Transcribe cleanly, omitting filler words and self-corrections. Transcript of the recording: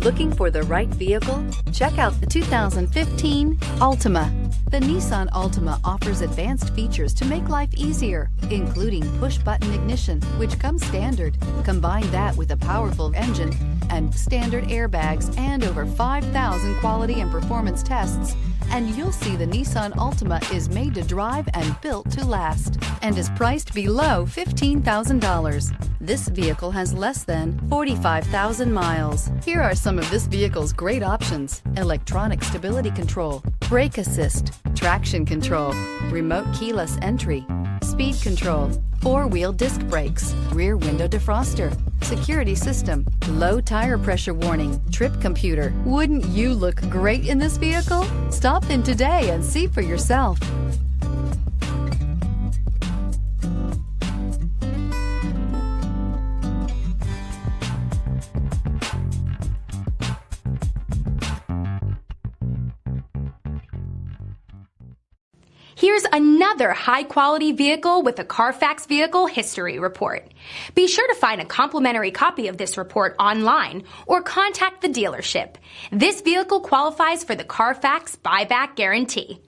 Looking for the right vehicle? Check out the 2015 Altima. The Nissan Altima offers advanced features to make life easier, including push-button ignition, which comes standard. Combine that with a powerful engine and standard airbags and over 5,000 quality and performance tests, and you'll see the Nissan Altima is made to drive and built to last and is priced below $15,000. This vehicle has less than 45,000 miles. Here are some of this vehicle's great options: electronic stability control, brake assist, traction control, remote keyless entry, speed control, four-wheel disc brakes, rear window defroster, security system, low tire pressure warning, trip computer. Wouldn't you look great in this vehicle? Stop in today and see for yourself. Here's another high-quality vehicle with a Carfax Vehicle History Report. Be sure to find a complimentary copy of this report online or contact the dealership. This vehicle qualifies for the Carfax Buyback Guarantee.